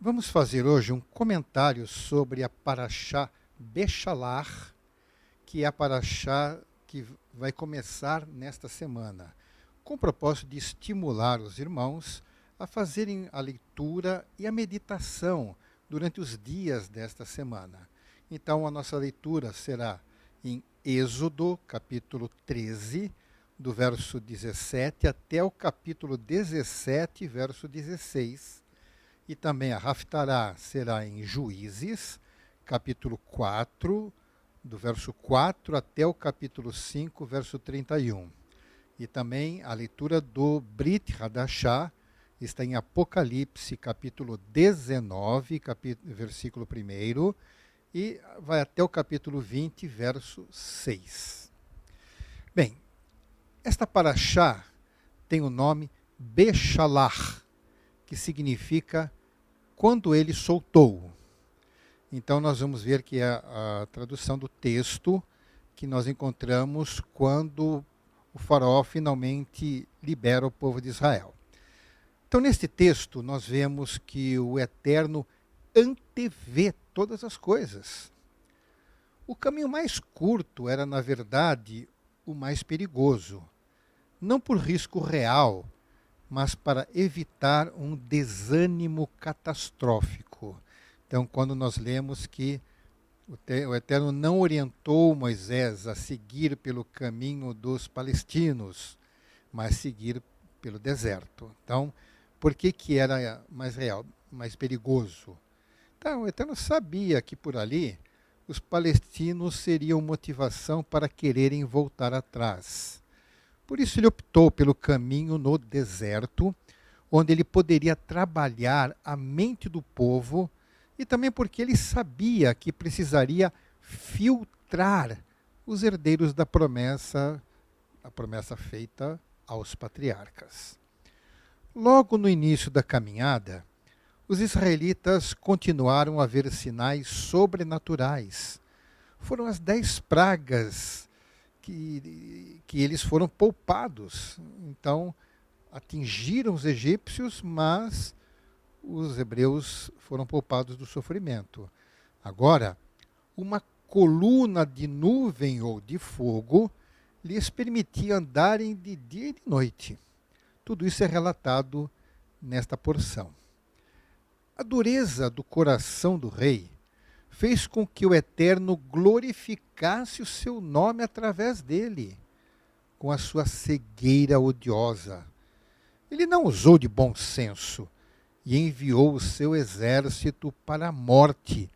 Vamos fazer hoje um comentário sobre a Parashá Bechalar, que é a Parashá que vai começar nesta semana, com o propósito de estimular os irmãos a fazerem a leitura e a meditação durante os dias desta semana. Então, a nossa leitura será em Êxodo, capítulo 13, do verso 17 até o capítulo 17, verso 16. E também a Haftará será em Juízes, capítulo 4, do verso 4 até o capítulo 5, verso 31. E também a leitura do Brit Hadashah está em Apocalipse, capítulo 19, versículo 1, e vai até o capítulo 20, verso 6. Bem, esta Parashá tem o nome Bechalar, que significa quando ele soltou. Então nós vamos ver que é a tradução do texto que nós encontramos quando o faraó finalmente libera o povo de Israel. Então neste texto nós vemos que o Eterno antevê todas as coisas. O caminho mais curto era, na verdade, o mais perigoso. Não por risco real, mas para evitar um desânimo catastrófico. Então, quando nós lemos que o Eterno não orientou Moisés a seguir pelo caminho dos palestinos, mas seguir pelo deserto. Então, por que era mais real, mais perigoso? Então, o Eterno sabia que por ali os palestinos seriam motivação para quererem voltar atrás. Por isso ele optou pelo caminho no deserto, onde ele poderia trabalhar a mente do povo, e também porque ele sabia que precisaria filtrar os herdeiros da promessa, a promessa feita aos patriarcas. Logo no início da caminhada, os israelitas continuaram a ver sinais sobrenaturais. Foram as 10 pragas que eles foram poupados. Então, atingiram os egípcios, mas os hebreus foram poupados do sofrimento. Agora, uma coluna de nuvem ou de fogo lhes permitia andarem de dia e de noite. Tudo isso é relatado nesta porção. A dureza do coração do rei fez com que o Eterno glorificasse o seu nome através dele, com a sua cegueira odiosa. Ele não usou de bom senso e enviou o seu exército para a morte,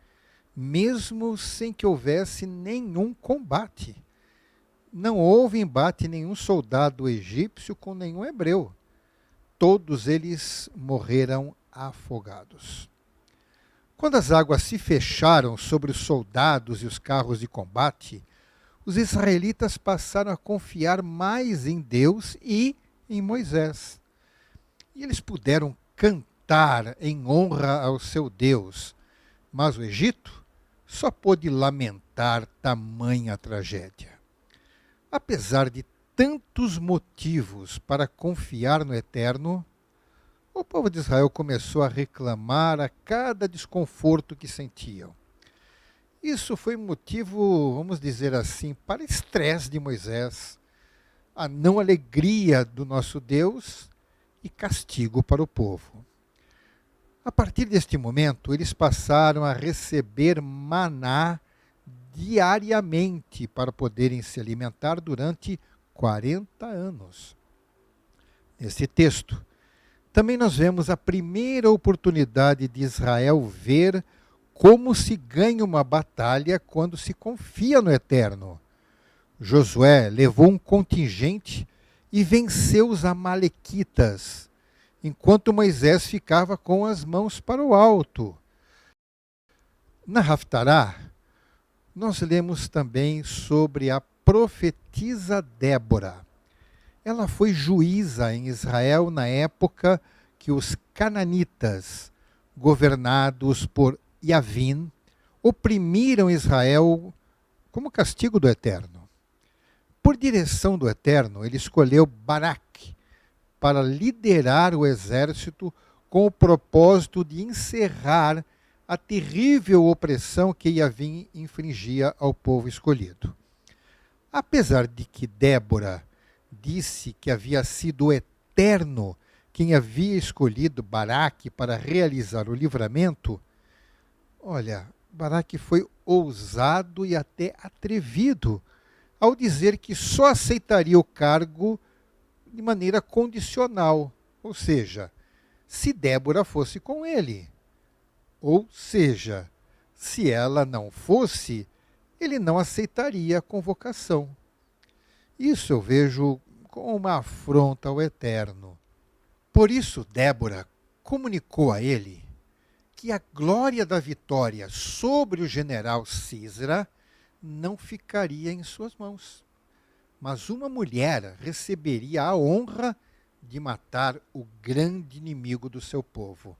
mesmo sem que houvesse nenhum combate. Não houve embate nenhum soldado egípcio com nenhum hebreu. Todos eles morreram afogados. Quando as águas se fecharam sobre os soldados e os carros de combate, os israelitas passaram a confiar mais em Deus e em Moisés. E eles puderam cantar em honra ao seu Deus, mas o Egito só pôde lamentar tamanha tragédia. Apesar de tantos motivos para confiar no Eterno, o povo de Israel começou a reclamar a cada desconforto que sentiam. Isso foi motivo, vamos dizer assim, para estresse de Moisés, a não alegria do nosso Deus e castigo para o povo. A partir deste momento, eles passaram a receber maná diariamente para poderem se alimentar durante 40 anos. Nesse texto, também nós vemos a primeira oportunidade de Israel ver como se ganha uma batalha quando se confia no Eterno. Josué levou um contingente e venceu os amalequitas, enquanto Moisés ficava com as mãos para o alto. Na Haftará, nós lemos também sobre a profetisa Débora. Ela foi juíza em Israel na época que os cananitas, governados por Yavin, oprimiram Israel como castigo do Eterno. Por direção do Eterno, ele escolheu Baraque para liderar o exército com o propósito de encerrar a terrível opressão que Yavim infligia ao povo escolhido. Apesar de que Débora disse que havia sido o Eterno quem havia escolhido Baraque para realizar o livramento, olha, Baraque foi ousado e até atrevido ao dizer que só aceitaria o cargo de maneira condicional, ou seja, se Débora fosse com ele. Ou seja, se ela não fosse, ele não aceitaria a convocação. Isso eu vejo como uma afronta ao Eterno. Por isso, Débora comunicou a ele que a glória da vitória sobre o general Sísera não ficaria em suas mãos, mas uma mulher receberia a honra de matar o grande inimigo do seu povo.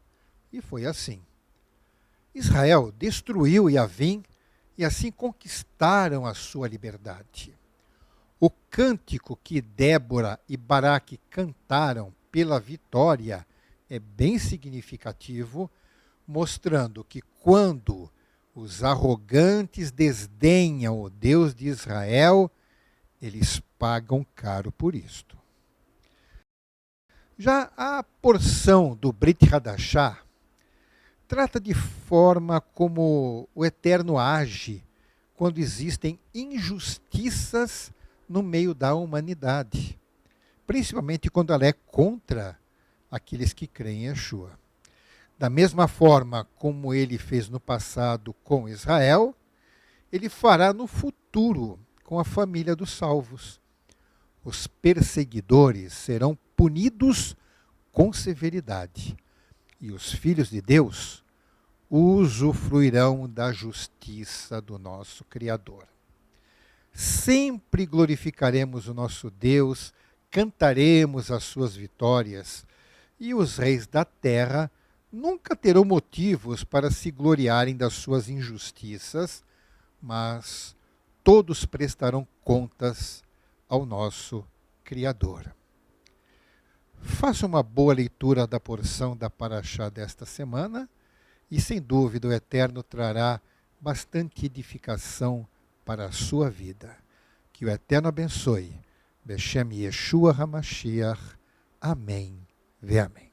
E foi assim. Israel destruiu Yavim e assim conquistaram a sua liberdade. O cântico que Débora e Baraque cantaram pela vitória é bem significativo, mostrando que quando os arrogantes desdenham o Deus de Israel, eles pagam caro por isto. Já a porção do Brit Hadashah trata de forma como o Eterno age quando existem injustiças no meio da humanidade, principalmente quando ela é contra aqueles que creem em Yeshua. Da mesma forma como ele fez no passado com Israel, ele fará no futuro com a família dos salvos. Os perseguidores serão punidos com severidade, e os filhos de Deus usufruirão da justiça do nosso Criador. Sempre glorificaremos o nosso Deus, cantaremos as suas vitórias, e os reis da terra nunca terão motivos para se gloriarem das suas injustiças, mas todos prestarão contas ao nosso Criador. Faça uma boa leitura da porção da Parashá desta semana e, sem dúvida, o Eterno trará bastante edificação para a sua vida. Que o Eterno abençoe. Beshem Yeshua HaMashiach. Amém. Ve amém.